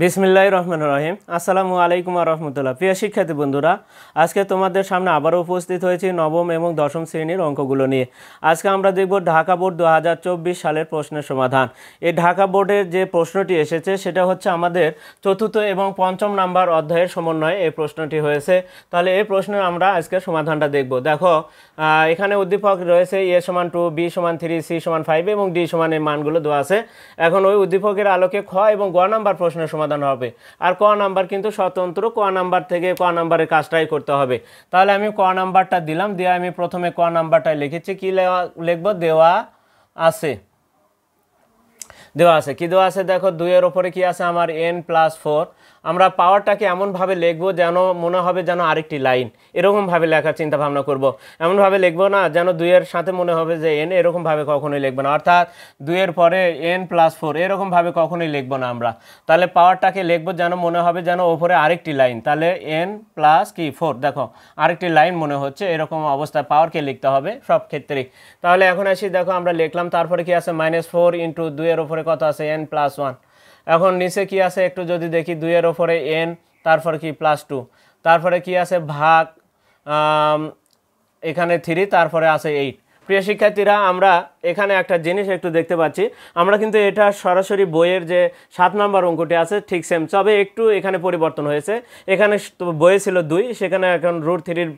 বিসমিল্লাহির রহমানির রহিম। আসসালামু আলাইকুম ওয়া রাহমাতুল্লাহ। প্রিয় শিক্ষার্থী বন্ধুরা, আজকে তোমাদের সামনে আবারও উপস্থিত হয়েছি নবম এবং দশম শ্রেণীর অঙ্কগুলো নিয়ে। আজকে আমরা দেখব ঢাকা বোর্ড 2024 সালের প্রশ্নের সমাধান। এই ঢাকা বোর্ডের যে প্রশ্নটি এসেছে সেটা হচ্ছে আমাদের চতুর্থ এবং পঞ্চম নাম্বার অধ্যায়ের সমন্বয়ে এই প্রশ্নটি হয়েছে। তাহলে এই প্রশ্নের আমরা আজকে সমাধানটা দেখব। দেখো এখানে উদ্দীপক রয়েছে a = 2, b = 3, c = 5 এবং d = এই মানগুলো দেওয়া আছে। এখন ওই উদ্দীপকের আলোকে খ এবং গ নাম্বার প্রশ্নের সমাধান হবে, আর ক নাম্বার কিন্তু স্বতন্ত্র। ক নাম্বার থেকে ক নাম্বারের কাজটাই করতে হবে। তাহলে আমি ক নাম্বারটা দিলাম, দিয়ে আমি প্রথমে ক নাম্বারটাই লিখেছি। কি লিখব? দেওয়া আছে কি দেওয়া আছে দেখো, 2 এর উপরে কি আছে আমার n+4। আমরা পাওয়ারটাকে এমনভাবে লিখবো যেন মনে হবে যেন আরেকটি লাইন, এরকমভাবে লেখার চিন্তা ভাবনা করব। এমনভাবে লিখবো না যেন 2 এর সাথে মনে হবে যে n, এরকমভাবে কখনোই লিখবো না। অর্থাৎ 2 এর পরে n+4 এরকমভাবে কখনোই লিখবো না আমরা। তাহলে পাওয়ারটাকে লিখবো যেন মনে হবে যেন ওপরে আরেকটি লাইন। তাহলে n+4 দেখো আরেকটি লাইন মনে হচ্ছে, এরকম অবস্থায় পাওয়ারকে লিখতে হবে সব ক্ষেত্রেই। তাহলে এখন আসি, দেখো আমরা লিখলাম, তারপরে কি আছে -4 × 2 এর উপরে কত আছে n+1। এখন নিচে কি আছে একটু যদি দেখি, 2 এর উপরে n, তারপরে কি +2, তারপরে কি আছে ভাগ এখানে 3, তারপরে আছে 8। প্রিয় শিক্ষার্থীরা, আমরা এখানে একটা জিনিস একটু দেখতে পাচ্ছি, আমরা কিন্তু এটা সরাসরি বইয়ের যে 7 নম্বর অঙ্কটি আছে ঠিক সেম, তবে একটু এখানে পরিবর্তন হয়েছে। এখানে বইয়ে ছিল 2, সেখানে এখন √3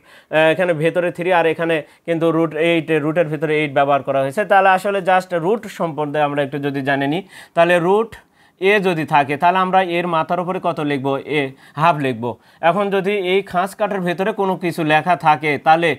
এখানে ভেতরে 3, আর এখানে কিন্তু √8, রুটের ভিতরে 8 ব্যবহার করা হয়েছে। তাহলে আসলে জাস্ট রুট সম্পর্কে আমরা একটু যদি জানি নিই, তাহলে √a যদি থাকে তাহলে আমরা এর মাথার উপরে কত লিখব? ½ লিখব। এখন যদি এই খাঁজ কাটার ভেতরে কোনো কিছু লেখা থাকে তাহলে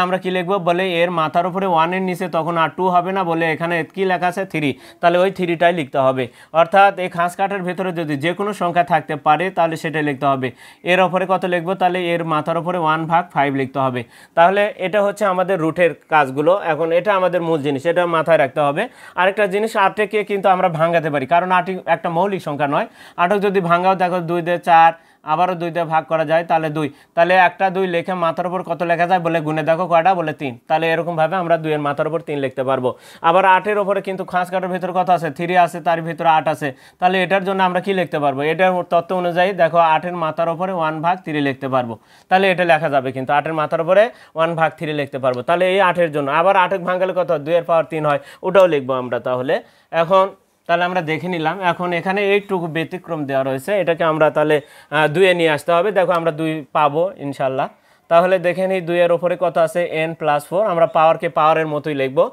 আমরা কি লিখব? বলে এর মাথার উপরে 1 এর নিচে তখন আর 2 হবে না, বলে এখানে কি লেখা আছে 3, তাহলে ওই 3টাই লিখতে হবে। অর্থাৎ এই খাঁজ কাটার ভেতরে যদি যে কোনো সংখ্যা থাকতে পারে তাহলে সেটাই লিখতে হবে। এর উপরে কত লিখব? তাহলে এর মাথার উপরে 1/5 লিখতে হবে। তাহলে এটা হচ্ছে আমাদের রুটের কাজগুলো। এখন এটা আমাদের মূল জিনিস, এটা মাথায় রাখতে হবে। আরেকটা জিনিস, 8কে কিন্তু আমরা ভাঙাতে পারি, কারণ 8 একটা মৌলিক সংখ্যা নয়। 8 যদি ভাঙাও দেখো 2 দিয়ে 4, আবারও 2 দিয়ে ভাগ করা যায়, তাহলে 2। তাহলে একটা 2 লিখে মাথার উপর কত লেখা যায়? বলে গুনে দেখো কয়টা? বলে 3। তাহলে এরকমভাবে আমরা 2 এর মাথার উপর 3 লিখতে পারবো। আবার 8 এর উপরে কিন্তু খাঁজ কাটার ভিতরে কত আছে? 3 আছে, তার ভিতরে 8 আছে। তাহলে এটার জন্য আমরা কি লিখতে পারবো? এটার তত্ত্ব অনুযায়ী দেখো 8 এর মাথার উপরে 1/3 লিখতে পারবো। তাহলে এটা লেখা যাবে, কিন্তু 8 এর মাথার উপরে 1/3 লিখতে পারবো। তাহলে এই 8 এর জন্য আবার 8 ভাঙালে কত? 2 এর পাওয়ার 3 হয়, ওটাও লিখবো আমরা। তাহলে আমরা দেখে নিলাম। এখন এখানে এইটুকু ব্যতিক্রম দেওয়া রয়েছে, এটাকে আমরা তাহলে 2 এ নিয়ে আসতে হবে। দেখো আমরা 2 পাবো ইনশাল্লাহ। তাহলে দেখে নিই 2 এর উপরে কত আছে? n+4। আমরা পাওয়ারকে পাওয়ারের মতোই লিখবো,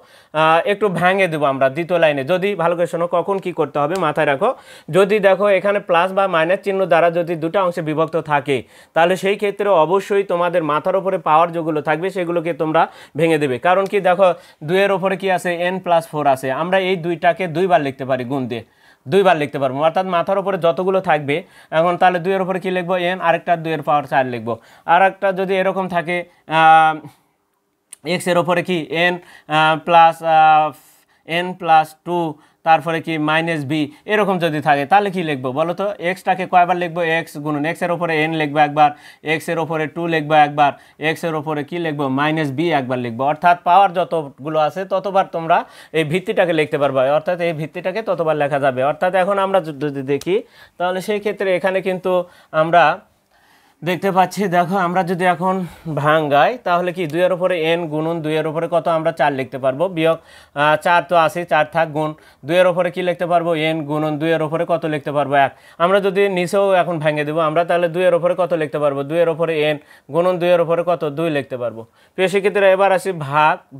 একটু ভেঙে দেবো আমরা দ্বিতীয় লাইনে। যদি ভালো করে শোনো কখন কি করতে হবে মাথায় রাখো। যদি দেখো এখানে প্লাস বা মাইনাস চিহ্ন দ্বারা যদি দুটো অংশে বিভক্ত থাকে, তাহলে সেই ক্ষেত্রে অবশ্যই তোমাদের মাথার উপরে পাওয়ার যেগুলো থাকবে সেগুলোকে তোমরা ভেঙে দেবে। কারণ কি দেখো 2 এর উপরে কি আছে? n+4 আছে। আমরা এই 2টাকে 2 বার লিখতে পারি, গুণ দিয়ে 2 বার লিখতে পারবো। অর্থাৎ মাথার উপরে যতগুলো থাকবে, এখন তাহলে 2 এর উপরে কি লিখবো? n, আরেকটা 2 এর পাওয়ার 4 লিখবো। আর একটা যদি এরকম থাকে x এর উপরে কি n+2, তারপরে কি -b, এরকম যদি থাকে তাহলে কি লিখবো বলো তো? এক্সটাকে কয়বার লিখবো? x গুণন x এর উপরে n লিখবো একবার, x এর উপরে 2 লিখবো একবার, x এর উপরে কি লিখবো? -b একবার লিখবো। অর্থাৎ পাওয়ার যতগুলো আছে ততবার তোমরা এই ভিত্তিটাকে লিখতে পারবে, অর্থাৎ এই ভিত্তিটাকে ততবার লেখা যাবে। অর্থাৎ এখন আমরা যদি দেখি তাহলে সেই ক্ষেত্রে এখানে কিন্তু আমরা দেখতে পাচ্ছি, দেখো আমরা যদি এখন ভাঙ্গাই তাহলে কি 2 এর উপরে n গুণন 2 এর উপরে কত? আমরা 4 লিখতে পারবো, বিয়োগ 4 তো আছে, 4 থাক, গুণ 2 এর উপরে কি লিখতে পারবো? n গুণন 2 এর উপরে কত লিখতে পারবো? 1। আমরা যদি নিচেও এখন ভেঙে দেবো আমরা, তাহলে 2 এর উপরে কত লিখতে পারবো? 2 এর উপরে n গুণন 2 এর উপরে কত? 2 লিখতে পারবো। প্রিয় শিক্ষার্থীরা, এবার আসি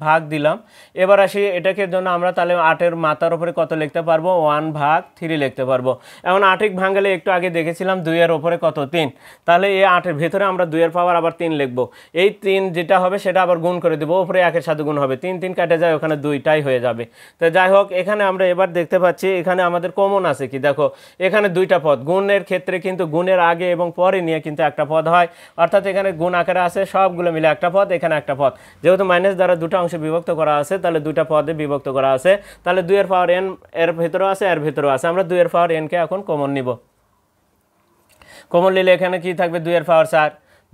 ভাগ দিলাম। এবার আসি এটাকে জন্য আমরা তাহলে 8 এর মাথার উপরে কত লিখতে পারবো? 1/3 লিখতে পারবো। এখন 8 ভাঙালে একটু আগে দেখেছিলাম 2 এর উপরে কত? 3। তাহলে এই 8 এর ভেতরে আমরা 2 এর পাওয়ার আবার 3 লিখবো। এই 3 যেটা হবে সেটা আবার গুণ করে দেবো, উপরে 1 এর সাথে গুণ হবে, 3 3 কাটে যায়, ওখানে 2টাই হয়ে যাবে। তো যাই হোক, এখানে আমরা এবার দেখতে পাচ্ছি এখানে আমাদের কমন আছে কি, দেখো এখানে 2টা পদ। গুণের ক্ষেত্রে কিন্তু গুণের আগে এবং পরে নিয়ে কিন্তু একটা পদ হয়, অর্থাৎ এখানে গুণ আকারে আছে, সবগুলো মিলে একটা পদ, এখানে একটা পদ। যেহেতু মাইনাস দ্বারা দুটো অংশে বিভক্ত করা আছে, তাহলে 2টা পদে বিভক্ত করা আছে। তাহলে 2 এর পাওয়ার n এর ভেতরেও আছে, এর ভেতরেও আছে। আমরা 2 এর পাওয়ার n কে এখন কমন নিব। কমন নিলে এখানে কি থাকবে? 2 এর পাওয়ার 4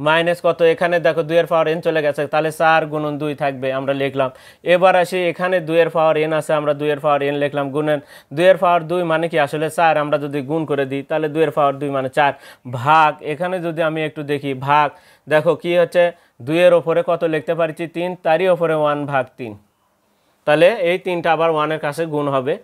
মাইনাস কত, এখানে দেখো 2 এর পাওয়ার n চলে গেছে, তাহলে 4 গুণন 2 থাকবে, আমরা লিখলাম। এবার আসি এখানে 2 এর পাওয়ার n আছে, আমরা 2 এর পাওয়ার n লিখলাম, গুণন 2 এর পাওয়ার 2 মানে কি আসলে 4, আমরা যদি গুণ করে দিই তাহলে 2 এর পাওয়ার 2 মানে 4, ভাগ এখানে যদি আমি একটু দেখি ভাগ, দেখো কি হচ্ছে 2 এর ওপরে কত লিখতে পারছি 3, তারই ওপরে 1/3, তাহলে এই 3টা আবার 1-এর কাছে গুণ হবে,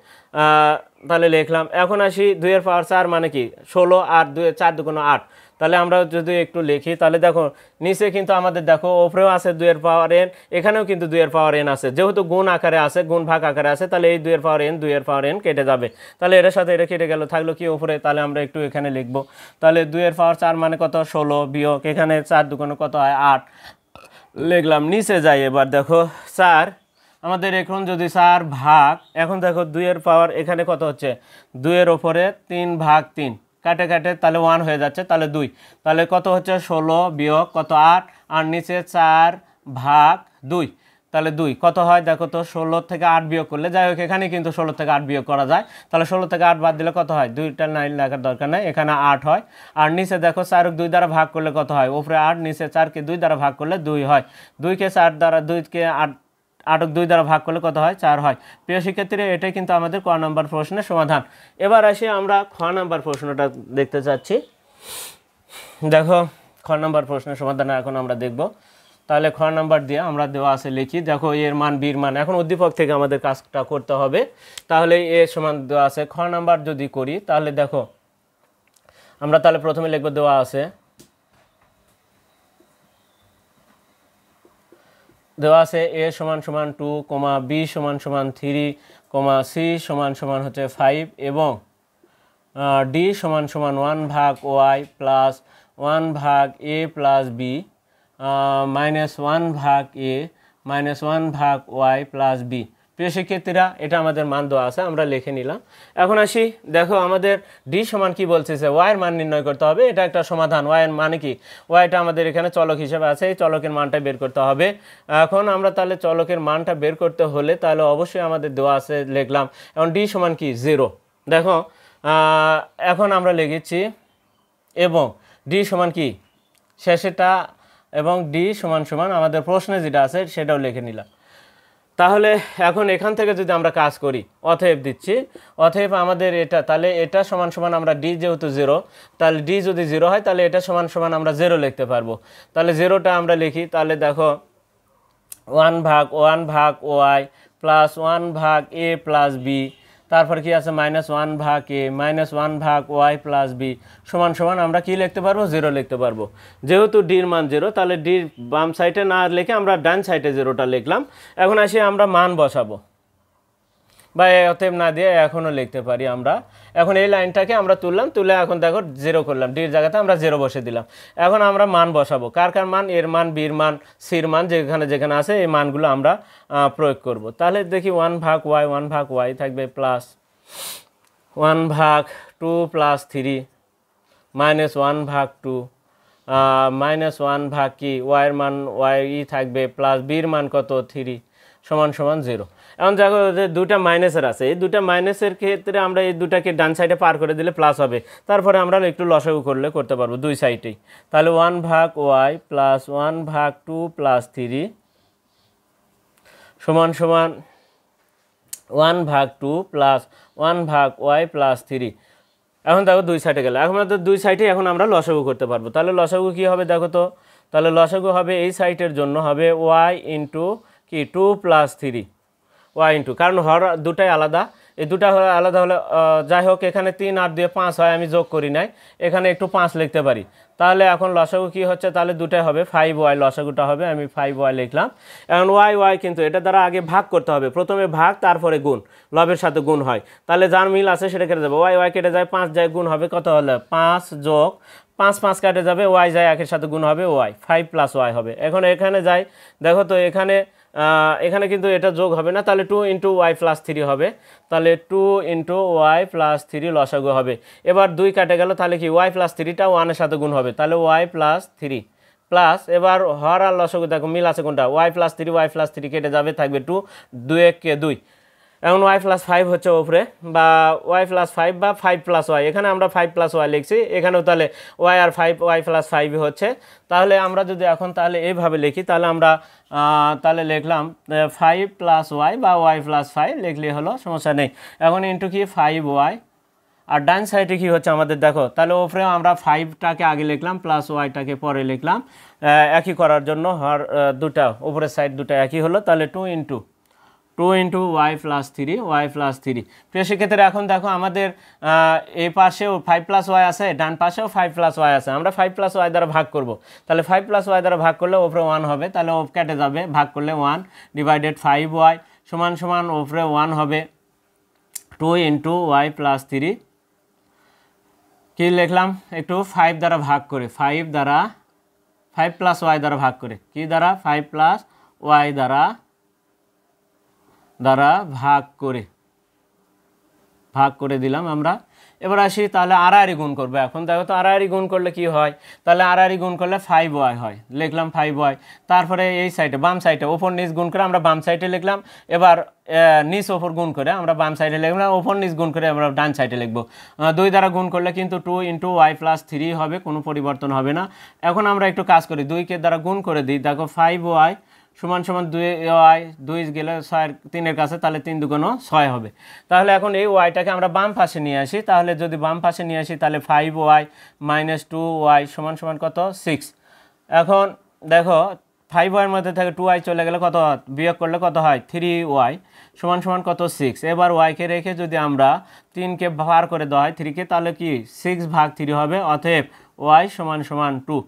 তাহলে লিখলাম। এখন আসি 2 এর পাওয়ার 4 মানে কি 16, আর 2 4 2 8, তাহলে আমরা যদি একটু লিখি তাহলে দেখো নিচে কিন্তু আমাদের দেখো ওপরেও আছে 2 এর পাওয়ার n, এখানেও কিন্তু 2 এর পাওয়ার n আছে, যেহেতু গুণ আকারে আছে, গুণ ভাগ আকারে আছে, তাহলে এই 2 এর পাওয়ার n 2 এর পাওয়ার n কেটে যাবে, তাহলে এর সাথে এটা কেটে গেল, থাকলো কি উপরে, তাহলে আমরা একটু এখানে লিখবো, তাহলে 2 এর পাওয়ার 4 মানে কত 16 বিয়োগ এখানে 4 2 কত হয় 8 লিখলাম। নিচে যাই, এবার দেখো 4 আমাদের এখন যদি 4 ভাগ, এখন দেখো 2 এর পাওয়ার এখানে কত হচ্ছে 2 এর ওপরে 3/3, কাটে কাটে তাহলে 1 হয়ে যাচ্ছে, তাহলে 2, তাহলে কত হচ্ছে 16 বিয়োগ কত 8, আর নিচে 4/2, তাহলে 2 কত হয় দেখো তো, 16 থেকে 8 বিয়োগ করলে, যাই হোক এখানে কিন্তু 16 থেকে 8 বিয়োগ করা যায়, তাহলে 16 থেকে 8 বাদ দিলে কত হয়, 2টা 9 লেখার দরকার নেই, এখানে 8 হয়, আর নিচে দেখো 4 2 দ্বারা ভাগ করলে কত হয়, উপরে 8, নিচে 4কে 2 দ্বারা ভাগ করলে 2 হয়, 2কে 4 দ্বারা 2কে 8 2 দ্বারা ভাগ করলে কত হয় 4 হয়। প্রিয় শিক্ষার্থীরা, এটাই কিন্তু আমাদের ক নম্বর প্রশ্নের সমাধান। এবার আসি আমরা খ নম্বর প্রশ্নটা দেখতে চাচ্ছি। দেখো খ নম্বর প্রশ্নের সমাধান এখন আমরা দেখব, তাহলে খ নম্বর দিয়ে আমরা দেওয়া আছে লিখি, দেখো এর মান বির মান, এখন উদ্দীপক থেকে আমাদের কাজটা করতে হবে, তাহলে এ সমান দেওয়া আছে, খ নম্বর যদি করি তাহলে দেখো আমরা তাহলে প্রথমে লিখব, দেওয়া আছে a সমান সমান 2, b সমান সমান 3, c সমান সমান হচ্ছে 5, এবং d সমান সমান 1/y plus 1/a plus b minus 1/a minus 1/y plus b। প্রিয় শিক্ষার্থীরা, এটা আমাদের মান দেওয়া আছে, আমরা লিখে নিলাম। এখন আসি, দেখো আমাদের ডি সমান কি বলছে, ওয়াই এর মান নির্ণয় করতে হবে, এটা একটা সমাধান। ওয়াই এর মানে কি, ওয়াইটা আমাদের এখানে চলক হিসেবে আছে, এই চলকের মানটা বের করতে হবে। এখন আমরা তাহলে চলকের মানটা বের করতে হলে তাহলে অবশ্যই আমাদের দেওয়া আছে, লিখলাম। এখন ডি সমান কি 0, দেখো এখন আমরা লিখেছি, এবং ডি সমান কি শেষেটা, এবং ডি সমান সমান আমাদের প্রশ্নে যেটা আছে সেটাও লিখে নিলাম। তাহলে এখন এখান থেকে যদি আমরা কাজ করি, অতএব দিচ্ছি, অতএব আমাদের এটা, তাহলে এটা সমান সমান আমরা ডি যেহেতু 0, তাহলে ডি যদি 0 হয় তাহলে এটা সমান সমান আমরা 0 লিখতে পারবো। তাহলে 0টা আমরা লিখি, তাহলে দেখো 1/1/y plus 1/a plus b, তারপর কি আছে minus 1/a minus 1/y plus b সমান সমান আমরা কি লিখতে পারবো, 0 লিখতে পারবো। যেহেতু ডির মান 0, তাহলে ডির বাম সাইডে না লিখে আমরা ডান সাইডে 0টা লিখলাম। এখন আসি আমরা মান বসাবো, বা অতএব না দিয়ে এখনও লিখতে পারি আমরা। এখন এই লাইনটাকে আমরা তুললাম, তুলে এখন দেখো 0 করলাম, ডির জায়গাতে আমরা 0 বসে দিলাম। এখন আমরা মান বসাবো, কার কার মান, এর মান, বির মান, সির মান, যেখানে যেখানে আছে এই মানগুলো আমরা প্রয়োগ করব। তাহলে দেখি 1/y থাকবে প্লাস 1/2 প্লাস 3 মাইনাস 1/2 মাইনাস 1 কি ওয়াইয়ের মান ওয়াই থাকবে প্লাস বির মান কত 3 সমান সমান 0। এখন দেখো যে দুটা মাইনাসের আছে, এই দুটা মাইনাসের ক্ষেত্রে আমরা এই দুটাকে ডান সাইডে পার করে দিলে প্লাস হবে, তারপরে আমরা একটু লসাগু করলে করতে পারবো দুই সাইডেই। তাহলে 1/y প্লাস 1/2 প্লাস 3 সমান সমান 1/2 প্লাস 1/y প্লাস 3। এখন দেখো দুই সাইডে গেলে, এখন আমাদের দুই সাইডে এখন আমরা লসাগু করতে পারবো। তাহলে লসাগু কী হবে দেখো তো, তাহলে লসাগু হবে এই সাইডের জন্য হবে y ইন্টু কি 2 প্লাস 3 ওয়াই ইন্টু, কারণ হর দুটাই আলাদা, এই দুটা আলাদা হলে যাই হোক এখানে 3 আর 2 5 হয়, আমি যোগ করি নাই, এখানে একটু 5 লিখতে পারি। তাহলে এখন লসাগু কি হচ্ছে, তাহলে দুটাই হবে 5y, লসাগুটা হবে আমি 5y লিখলাম। এখন y কিন্তু এটা দ্বারা আগে ভাগ করতে হবে, প্রথমে ভাগ তারপরে গুণ, লবের সাথে গুণ হয়, তাহলে যার মিল আছে সেটা কেটে যাবে, y কেটে যায়, 5 যায়, গুণ হবে কত হলে 5 যোগ 5 5 কাটে যাবে, y যায় একের সাথে গুণ হবে y, 5 প্লাস y হবে। এখন এখানে যাই, দেখো তো এখানে এখানে কিন্তু এটা যোগ হবে না, তাহলে 2 ইন্টু ওয়াই প্লাস 3 হবে, তাহলে 2 ইন্টু ওয়াই প্লাস 3 লসাগু হবে। এবার 2 কাটে গেল, তাহলে কি ওয়াই প্লাস 3টা 1-এর সাথে গুণ হবে, তাহলে ওয়াই প্লাস 3 প্লাস, এবার হর আর লসাগু দেখো মিল আছে কোনটা, ওয়াই প্লাস 3 কেটে যাবে, থাকবে 2, 2 1 কে 2, এখন ওয়াই প্লাস ফাইভ হচ্ছে ওপরে, বা ওয়াই প্লাস ফাইভ বা ফাইভ প্লাস ওয়াই, এখানে আমরা ফাইভ প্লাস ওয়াই লিখছি, এখানেও তাহলে ওয়াই আর ফাইভ ওয়াই প্লাস ফাইভই হচ্ছে। তাহলে আমরা যদি এখন তাহলে এইভাবে লিখি, তাহলে আমরা তাহলে লিখলাম ফাইভ প্লাস ওয়াই বা ওয়াই প্লাস ফাইভ লিখলে হলো, সমস্যা নেই। এখন ইন্টু কি ফাইভ ওয়াই, আর ডান সাইডে কি হচ্ছে আমাদের দেখো, তাহলে ওপরে আমরা ফাইভটাকে আগে লিখলাম প্লাস ওয়াইটাকে পরে লিখলাম, একই করার জন্য হর দুটা উপরের সাইড দুটা একই হলো, তাহলে two into Y plus three y plus three. প্রিয় শিক্ষার্থীরা এখন দেখো আমাদের এই পাশেও ফাইভ প্লাস ওয়াই আছে, ডান পাশেও ফাইভ প্লাস ওয়াই আছে, আমরা ফাইভ প্লাস ওয়াই দ্বারা ভাগ করব, তাহলে ফাইভ প্লাস ওয়াই দ্বারা ভাগ করলে ওপরে ওয়ান হবে, তাহলে ও কেটে যাবে, ভাগ করলে ওয়ান ডিভাইডেড ফাইভ ওয়াই সমান সমান ওপরে ওয়ান হবে two into Y plus three. কী লিখলাম একটু ফাইভ দ্বারা ভাগ করে, ফাইভ প্লাস ওয়াই দ্বারা ভাগ করে, কি দ্বারা ফাইভ প্লাস ওয়াই দ্বারা ভাগ করে দিলাম আমরা। এবার আসি তাহলে আড়াআড়ি গুণ করবো। এখন দেখো তো আড়াআড়ি গুণ করলে কি হয়, তাহলে আড়াআড়ি গুণ করলে ফাইভ ওয়াই হয়, লিখলাম ফাইভ ওয়াই। তারপরে এই সাইডে বাম সাইডে ওপর নিচ গুণ করে আমরা বাম সাইডে লিখলাম, এবার নিচ ওপর গুণ করে আমরা বাম সাইডে লিখলাম, ওপর নিচ গুণ করে আমরা ডান সাইডে লিখবো। দুই দ্বারা গুণ করলে কিন্তু two into Y plus three হবে, কোনো পরিবর্তন হবে না। এখন আমরা একটু কাজ করি, দুইকে দ্বারা গুণ করে দিই, দেখো ফাইভ ওয়াই সমান সমান দুই ওয়াই, দুই গেলে ছয়ের তিনের কাছে, তাহলে তিন দুগুণ ছয় হবে। তাহলে এখন এই ওয়াইটাকে আমরা বাম পাশে নিয়ে আসি, তাহলে যদি বাম পাশে নিয়ে আসি তাহলে five y minus two y সমান সমান কত সিক্স। এখন দেখো ফাইভ ওয়াইয়ের মধ্যে থেকে টু ওয়াই চলে গেলে কত, বিয়োগ করলে কত হয় থ্রি ওয়াই সমান সমান কত সিক্স। এবার ওয়াইকে রেখে যদি আমরা তিনকে ভাগ করে দেওয়া হয় থ্রিকে, তাহলে কি সিক্স ভাগ থ্রি হবে, অতএব ওয়াই সমান সমান টু।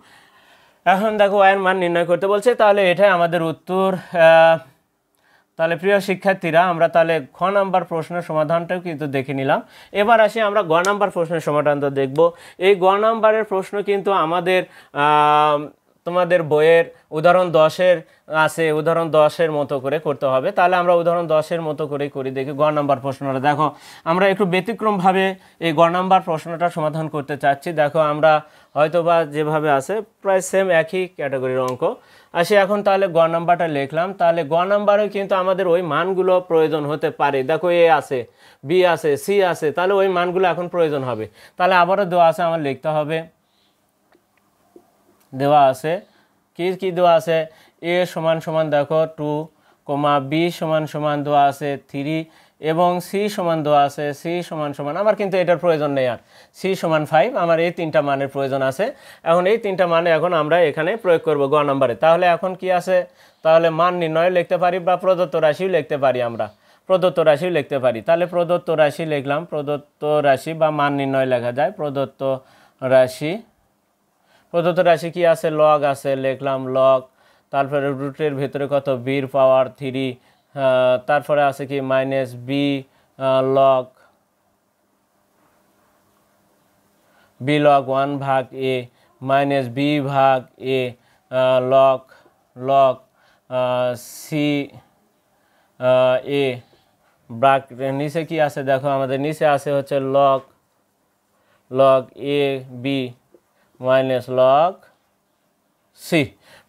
এখন দেখো ওয়াইয়ের মান নির্ণয় করতে বলছে, তাহলে এটাই আমাদের উত্তর। তাহলে প্রিয় শিক্ষার্থীরা আমরা তাহলে খ নাম্বার প্রশ্নের সমাধানটাও কিন্তু দেখে নিলাম। এবার আসি আমরা গ নাম্বার প্রশ্নের সমাধানটা দেখব। এই গ নাম্বারের প্রশ্ন কিন্তু আমাদের তোমাদের বইয়ের উদাহরণ 10-এর আছে, উদাহরণ 10-এর মতো করে করতে হবে। তাহলে আমরা উদাহরণ 10-এর মতো করেই করি, দেখি গ নাম্বার প্রশ্নটা। দেখো আমরা একটু ব্যতিক্রমভাবে এই গ নাম্বার প্রশ্নটা সমাধান করতে চাচ্ছি। দেখো আমরা হয়তোবা যেভাবে আছে প্রায় সেম একই ক্যাটাগরির অঙ্ক। আসি এখন তাহলে গ নাম্বারটা লিখলাম। তাহলে গ নাম্বারে কিন্তু আমাদের ওই মানগুলো প্রয়োজন হতে পারে। দেখো এ আছে, বি আছে, সি আছে, তাহলে ওই মানগুলো এখন প্রয়োজন হবে। তাহলে আবারও দেওয়া আছে, আমার লিখতে হবে, দেওয়া আছে কি দেওয়া আছে, এ সমান সমান দেখো টু কমা, বি সমান সমান দেওয়া আছে থ্রি, এবং সি সমান দেওয়া আছে, সি সমান সমান, আমার কিন্তু এটার প্রয়োজন নেই, আর সি সমান ফাইভ, আমার এই তিনটা মানের প্রয়োজন আছে। এখন এই তিনটা মানে এখন আমরা এখানে প্রয়োগ করব গ নাম্বারে। তাহলে এখন কি আছে, তাহলে মান নির্ণয় লিখতে পারি বা প্রদত্ত রাশিও লিখতে পারি, আমরা প্রদত্ত রাশিও লিখতে পারি। তাহলে প্রদত্ত রাশি লিখলাম, প্রদত্ত রাশি বা মান নির্ণয় লেখা যায় প্রদত্ত রাশি। প্রদত্ত রাশি কি আছে, লগ আছে, লিখলাম লগ, তারপরে রুটের ভেতরে কত বির পাওয়ার থ্রি, তারপরে আছে কি মাইনাস বি লগ ওয়ান ভাগ এ মাইনাস বি ভাগ এ লগ সি এ ব্রাক, নিচে কি আছে দেখো, আমাদের নিচে আছে হচ্ছে log A B minus log C.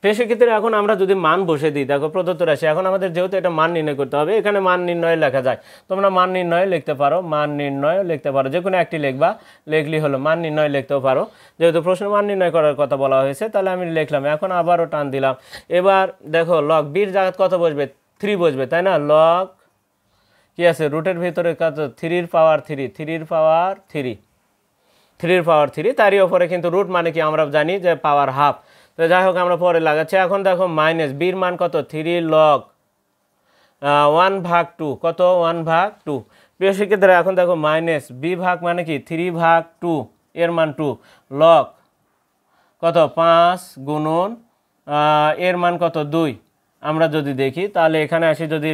সেক্ষেত্রে এখন আমরা যদি মান বসে দিই, দেখো প্রদত্ত রাশি, এখন আমাদের যেহেতু এটা মান নির্ণয় করতে হবে, এখানে মান নির্ণয় লেখা যায়, তোমরা মান নির্ণয় লিখতে পারো, মান নির্ণয় লিখতে পারো, যে কোনো একটি লিখবা, লিখলি হলো, মান নির্ণয় লিখতেও পারো, যেহেতু প্রশ্ন মান নির্ণয় করার কথা বলা হয়েছে, তাহলে আমি লিখলাম। এখন আবারও টান দিলাম। এবার দেখো লগ বির জায়গায় কত বসবে, থ্রি বসবে, তাই না, লগ কি আছে রুটের ভিতরে কত, থ্রির পাওয়ার থ্রি, তারই ওপরে কিন্তু রুট মানে কি আমরা জানি যে পাওয়ার হাফ, তো যাই হোক আমরা পরে লাগাচ্ছি। এখন দেখো মাইনাস বির মান কত, থ্রি লগ ওয়ান ভাগ টু, কত ওয়ান ভাগ টু। প্রিয় শিক্ষার্থীরা এখন দেখো মাইনাস বি ভাগ মানে কি থ্রি ভাগ টু, এর মান টু, লগ কত পাঁচ গুণন এর মান কত দুই। আমরা যদি দেখি তাহলে এখানে আসি, যদি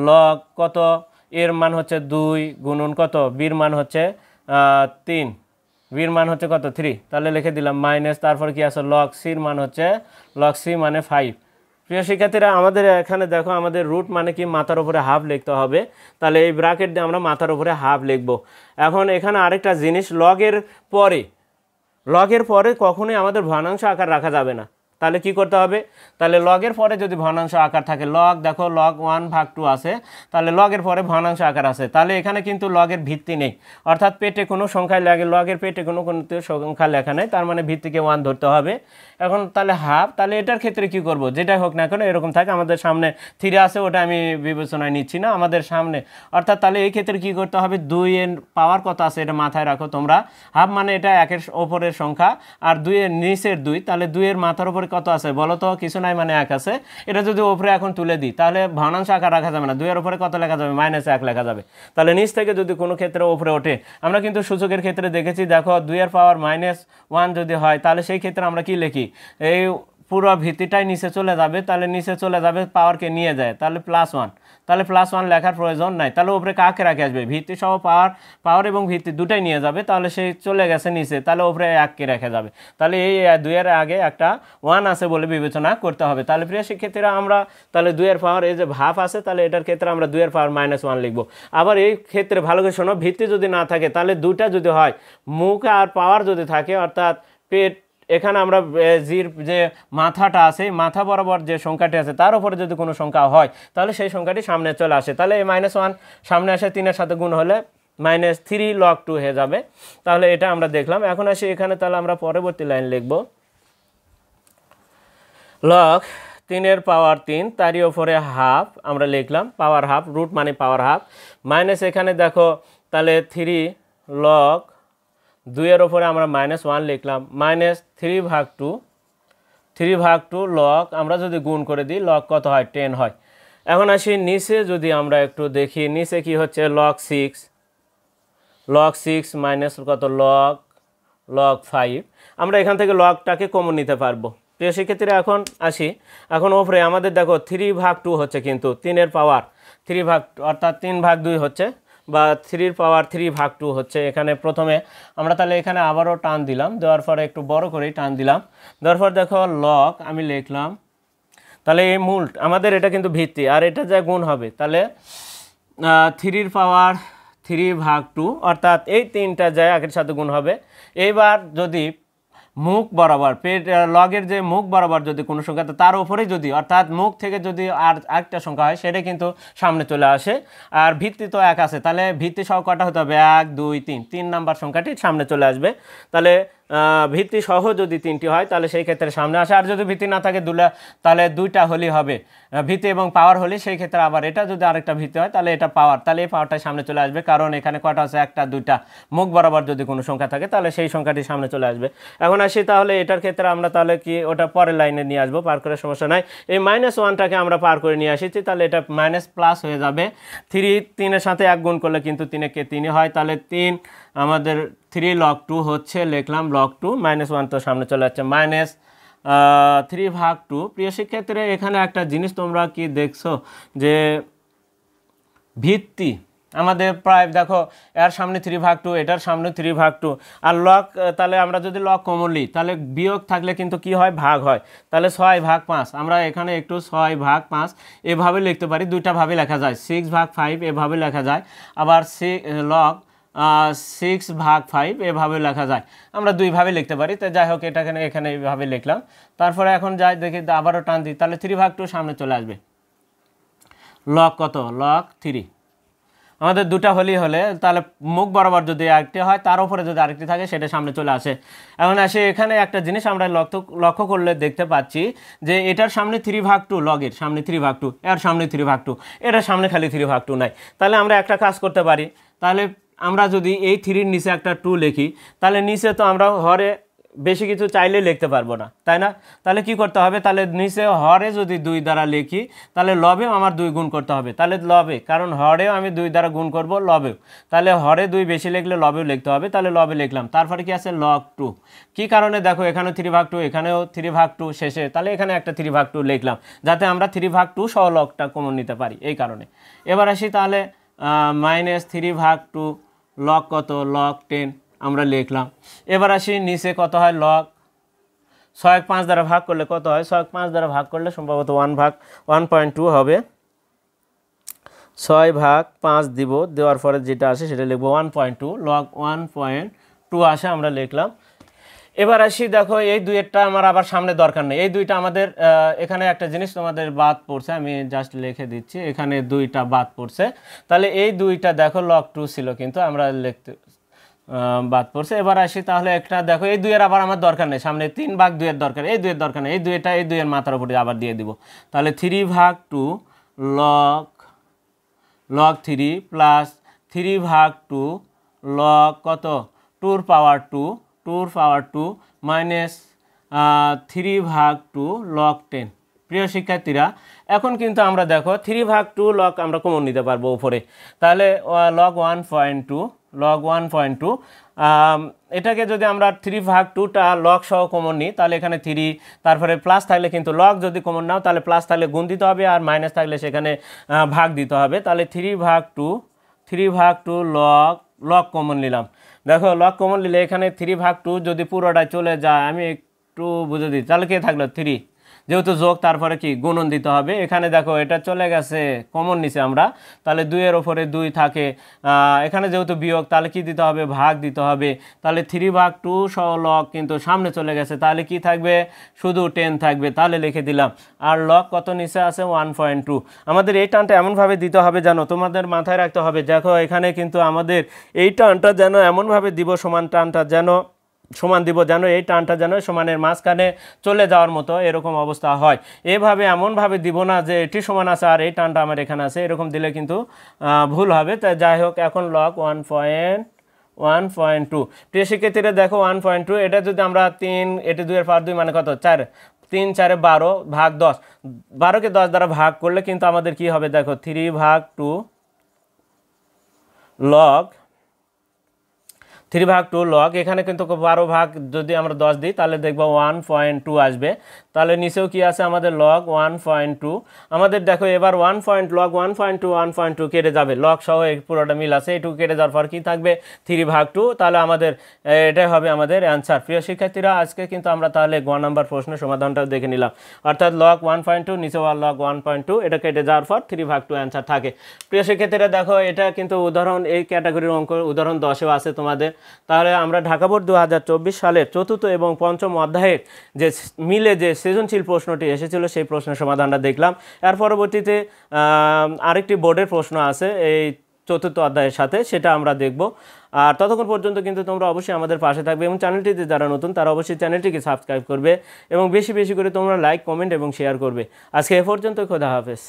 লগ কত এর মান হচ্ছে দুই গুণন কত বির মান হচ্ছে তিন, বির মান হচ্ছে কত থ্রি, তাহলে লিখে দিলাম মাইনাস, তারপর কি আছে লগ সির মান হচ্ছে, লগ সি মানে ফাইভ। প্রিয় শিক্ষার্থীরা আমাদের এখানে দেখো আমাদের রুট মানে কি মাথার উপরে হাফ লিখতে হবে, তাহলে এই ব্র্যাকেট দিয়ে আমরা মাথার উপরে হাফ লিখব। এখন এখানে আরেকটা জিনিস, লগের পরে কখনোই আমাদের ভগ্নাংশ আকার রাখা যাবে না, তাহলে কি করতে হবে, তাহলে লগের পরে যদি ভগ্নাংশ আকার থাকে, লগ দেখো লগ 1/2 আছে, তাহলে লগের পরে ভগ্নাংশ আকার আছে, তাহলে এখানে কিন্তু লগের ভিত্তি নেই, অর্থাৎ পেটে কোনো সংখ্যায় লাগে, লগের পেটে কোনো সংখ্যা লেখা নেই, তার মানে ভিত্তিকে 1 ধরতে হবে। এখন তাহলে হাফ, তাহলে এটার ক্ষেত্রে কি করব, যেটাই হোক না কেন এরকম থাকে, আমাদের সামনে 3 আছে ওটা আমি বিবেচনায় নিচ্ছি না, আমাদের সামনে, অর্থাৎ তাহলে এই ক্ষেত্রে কি করতে হবে, 2 এর পাওয়ার কত আছে এটা মাথায় রাখো তোমরা, হাফ মানে এটা 1 এর ওপরের সংখ্যা আর 2 এর নিচের 2, তাহলে 2 এর মাথার উপরে কত আছে বলো তো, কিছু নাই মানে 1 আছে, এটা যদি উপরে এখন তুলে দিই তাহলে ভগ্নাংশ আকার রাখা যাবে না, 2 এর উপরে কত লেখা যাবে, -1 লেখা যাবে, তাহলে নিচ থেকে যদি কোনো ক্ষেত্রে উপরে ওঠে, আমরা কিন্তু সূচকের ক্ষেত্রে দেখেছি, দেখো 2 এর পাওয়ার -1 যদি হয় তাহলে সেই ক্ষেত্রে আমরা কি লিখি, এই পুরো ভিত্তিটাই নিচে চলে যাবে, তাহলে নিচে চলে যাবে পাওয়ারকে নিয়ে যায়, তাহলে +1, তাহলে +1 লেখার প্রয়োজন নাই, তাহলে উপরে কাকে রাখে আসবে, ভিত্তি সহ পাওয়ার এবং ভিত্তি দুটাই নিয়ে যাবে, তাহলে সেই চলে গেছে নিচে, তাহলে উপরে 1 কে রেখে যাবে, তাহলে এই 2 এর আগে একটা 1 আছে বলে বিবেচনা করতে হবে। তাহলে প্রিয় শিক্ষার্থীরা আমরা তাহলে 2 এর পাওয়ার এই যে ভাব আছে, তাহলে এটার ক্ষেত্রে আমরা 2 এর পাওয়ার -1 লিখবো। আবার এই ক্ষেত্রে ভালো করে শোনো, ভিত্তি যদি না থাকে তাহলে দুটা যদি হয়, মুখ আর পাওয়ার যদি থাকে, অর্থাৎ পেট, এখানে আমরা জির যে মাথাটা আছে, মাথা বরাবর যে সংখ্যাটি আছে তার উপরে যদি কোনো সংখ্যা হয় তাহলে সেই সংখ্যাটি সামনে চলে আসে, তাহলে এই -1 সামনে আসে, 3 এর সাথে গুণ হলে -3 log 2 হয়ে যাবে, তাহলে এটা আমরা দেখলাম। এখন আসি এখানে, তাহলে আমরা পরবর্তী লাইন লিখব, log 3 এর পাওয়ার 3 তারই ওপরে হাফ আমরা লিখলাম, পাওয়ার হাফ, রুট মানে পাওয়ার হাফ, মাইনাস এখানে দেখো তাহলে 3 log 2 এর ওপরে আমরা -1 লিখলাম, -3/2 log, আমরা যদি গুণ করে দিই log কত হয়, 10 হয়। এখন আসি নিচে, যদি আমরা একটু দেখি নিচে কি হচ্ছে, log 6 মাইনাস কত, log 5, আমরা এখান থেকে লগটাকে কমন নিতে পারবো। প্রিয় শিক্ষার্থীরা এখন আসি, এখন ওপরে আমাদের দেখো 3/2 হচ্ছে, কিন্তু 3 এর পাওয়ার 3/2 অর্থাৎ 3/2 হচ্ছে, বা 3 এর পাওয়ার 3/2 হচ্ছে। এখানে প্রথমে আমরা তাহলে এখানে আবারও টান দিলাম, দেওয়ার পরে একটু বড় করেই টান দিলাম, দেওয়ার পর দেখো log আমি লিখলাম, তাহলে এই মূল আমাদের এটা কিন্তু ভিত্তি, আর এটা যা গুণ হবে, তাহলে 3 এর পাওয়ার 3/2 অর্থাৎ এই 3টা যায় আগের সাথে গুণ হবে। এইবার যদি মুখ বরাবর লগের যে মুখ বরাবর যদি কোনো সংখ্যা, তার উপরে যদি, অর্থাৎ মুখ থেকে যদি আর আরেকটা সংখ্যা হয় সেটা কিন্তু সামনে চলে আসে, আর ভিত্তি তো 1 আছে, তাহলে ভিত্তি সহ কটা হতে হবে, 1 2 3 নাম্বার সংখ্যাটি সামনে চলে আসবে, তাহলে ভিত্তি সহ যদি 3টি হয় তাহলে সেই ক্ষেত্রে সামনে আসে, আর যদি ভিত্তি না থাকে তাহলে 2টা হলেই হবে, ভিত্তি এবং পাওয়ার হলে সেই ক্ষেত্রে আবার এটা যদি আরেকটা ভিত্তি হয় তাহলে এটা পাওয়ার, তাহলে এই পাওয়ারটাই সামনে চলে আসবে, কারণ এখানে কটা আছে, 1টা 2টা, মুখ বরাবর যদি কোনো সংখ্যা থাকে তাহলে সেই সংখ্যাটি সামনে চলে আসবে। এখন আসি, তাহলে এটার ক্ষেত্রে আমরা তাহলে কি ওটা পরের লাইনে নিয়ে আসবো, পার করে সমস্যা নাই, এই -1টাকে আমরা পার করে নিয়ে আসছি, তাহলে এটা প্লাস হয়ে যাবে, 3 এর সাথে 1 গুণ করলে কিন্তু 3 কে 3 হয়, তাহলে 3 আমাদের 3 log 2 হচ্ছে, লিখলাম log 2, -1 তো সামনে চলে যাচ্ছে, -3/2। প্রিয় শিক্ষার্থীরা এখানে একটা জিনিস তোমরা কি দেখছো, যে ভিত্তি আমাদের প্রায় দেখো এর সামনে 3/2, এটার সামনে 3/2, আর লগ, তাহলে আমরা যদি লগ কমন নিই তাহলে বিয়োগ থাকলে কিন্তু কি হয়, ভাগ হয়, তাহলে 6/5, আমরা এখানে একটু 6/5 এভাবে লিখতে পারি, দুইটা ভাবে লেখা যায়, 6/5 এভাবে লেখা যায়, আবার log 6/5 এভাবে লেখা যায়, আমরা দুইভাবে লিখতে পারি, তো যাই হোক এটা এখানে এইভাবে লিখলাম। তারপরে এখন যাই দেখি, আবারও টান দিই, তাহলে 3/2 সামনে চলে আসবে, log কত, log 3, আমাদের দুটা হলে তাহলে মুখ বরাবর যদি আরেকটি হয় তার উপরে যদি আরেকটি থাকে সেটা সামনে চলে আসে। এখন আসে এখানে একটা জিনিস আমরা লক্ষ্য করলে দেখতে পাচ্ছি, যে এটার সামনে 3/2, লগের সামনে 3/2, এর সামনে 3/2, এটার সামনে খালি 3/2 নাই, তাহলে আমরা একটা কাজ করতে পারি, তাহলে আমরা যদি এই 3-র নিচে একটা 2 লিখি, তাহলে নিচে তো আমরা হরে বেশি কিছু চাইলে লিখতে পারবো না, তাই না, তাহলে কি করতে হবে, তাহলে নিচে হরে যদি 2 দ্বারা লিখি তাহলে লবেও আমার 2 গুণ করতে হবে, তাহলে লবে, কারণ হরেও আমি 2 দ্বারা গুণ করব, লবেও, তাহলে হরে 2 বেশি লিখলে লবেও লিখতে হবে, তাহলে লবে লিখলাম, তারপরে কি আছে, log 2, কি কারণে দেখো এখানে 3/2, এখানেও 3/2 শেষে, তাহলে এখানে একটা 3/2 লিখলাম, যাতে আমরা 3/2 সহ লগটা কমন নিতে পারি, এই কারণে। এবার আসি, তাহলে -3/2 log কত, log 10 আমরা লিখলাম। এবার আসি নিচে কত হয়, log 6/5 দ্বারা ভাগ করলে কত হয়, 6/5 দ্বারা ভাগ করলে সম্ভবত 1/2 হবে, 6/5 দিব, দেওয়ার পরে যেটা আসে সেটা লিখবো 1.2, log 1.2 আসে, আমরা লিখলাম। এবার আসি, দেখো এই দুইটা আমার আবার সামনে দরকার নেই, এই দুইটা আমাদের এখানে একটা জিনিস তোমাদের বাদ পড়ছে, আমি জাস্ট লিখে দিচ্ছি, এখানে দুইটা বাদ পড়ছে। তাহলে এই দুইটা দেখো log 2 ছিল, কিন্তু আমরা লিখতে বাদ পড়ছে। এবার আসি, তাহলে একটা দেখো এই দুইয়ের আবার আমার দরকার নেই, সামনে 3/2 এর দরকার, এই দুইয়ের দরকার নেই, এই দুইটা এই দুইয়ের মাথার উপরে আবার দিয়ে দিব। তাহলে 3/2 log 3 প্লাস 3/2 log কত 2 মাইনাস 3/2 log 10। প্রিয় শিক্ষার্থীরা, এখন কিন্তু আমরা দেখো 3/2 log আমরা কমন নিতে পারবো উপরে, তাহলে log 1.2 এটাকে যদি আমরা 3/2টা log সহ কমন নিই, তাহলে এখানে 3, তারপরে প্লাস থাকলে কিন্তু log যদি কমন নাও তাহলে প্লাস থাকলে গুণ দিতে হবে, আর মাইনাস থাকলে সেখানে ভাগ দিতে হবে। তাহলে 3/2 log কমন নিলাম। দেখো log কমন নিলে এখানে 3/2 যদি পুরোটা চলে যায়, আমি একটু বুঝে দিই, তাহলে কে থাকলো 3, যেহেতু যোগ তারপরে কি গুণন দিতে হবে। এখানে দেখো এটা চলে গেছে, কমন নিচে আমরা, তাহলে 2 এর ওপরে 2 থাকে, এখানে যেহেতু বিয়োগ তাহলে কি দিতে হবে, ভাগ দিতে হবে। তাহলে 3/2 সহ log কিন্তু সামনে চলে গেছে, তাহলে কি থাকবে, শুধু 10 থাকবে, তাহলে লিখে দিলাম। আর log কত নিচে আছে 1.2। আমাদের এই টানটা এমনভাবে দিতে হবে যেন, তোমাদের মাথায় রাখতে হবে, দেখো এখানে কিন্তু আমাদের এই টানটা যেন এমনভাবে দিব, সমান টানটা যেন সমান দিব, যেন এই টানটা যেন সমানের মাঝখানে চলে যাওয়ার মতো এরকম অবস্থা হয়। এভাবে এমনভাবে দিব না যে এটি সমান আছে আর এই টানটা আমার এখানে আছে, এরকম দিলে কিন্তু ভুল হবে। তাই যাই হোক, এখন log 1.2। প্রিয় শিক্ষার্থীরা দেখো 1.2, এটা যদি আমরা 3, এটি 2 এর পাওয়ার 2 মানে কত 4, 3 4 12 ভাগ 10, 12কে 10 দ্বারা ভাগ করলে কিন্তু আমাদের কি হবে, দেখো 3/2 log, এখানে কিন্তু 12 ভাগ যদি আমরা 10 দিই তাহলে দেখবো 1.2 আসবে। তাহলে নিচেও কি আছে আমাদের log 1.2। আমাদের দেখো এবার log 1.2 কেটে যাবে, log সহ পুরোটা মিল আছে, এটুকু কেটে যাওয়ার পর কি থাকবে 3/2। তাহলে আমাদের এটাই হবে আমাদের অ্যান্সার। প্রিয় শিক্ষার্থীরা, আজকে কিন্তু আমরা তাহলে গ নাম্বার প্রশ্নের সমাধানটাও দেখে নিলাম, অর্থাৎ log 1.2 নিচে log 1.2, এটা কেটে যাওয়ার পর 3/2 অ্যান্সার থাকে। প্রিয় শিক্ষার্থীরা দেখো, এটা কিন্তু উদাহরণ, এই ক্যাটাগরির অঙ্ক উদাহরণ 10এও আছে তোমাদের। তাহলে আমরা ঢাকা বোর্ড 2024 সালের 4র্থ এবং 5ম অধ্যায়ের যে মিলে যে সৃজনশীল প্রশ্নটি এসেছিল সেই প্রশ্নের সমাধানটা দেখলাম। এর পরবর্তীতে আরেকটি বোর্ডের প্রশ্ন আছে এই 4র্থ অধ্যায়ের সাথে, সেটা আমরা দেখব। আর ততক্ষণ পর্যন্ত কিন্তু তোমরা অবশ্যই আমাদের পাশে থাকবে, এবং চ্যানেলটিতে যারা নতুন তারা অবশ্যই চ্যানেলটিকে সাবস্ক্রাইব করবে, এবং বেশি বেশি করে তোমরা লাইক, কমেন্ট এবং শেয়ার করবে। আজকে এ পর্যন্ত, খোদা হাফেজ।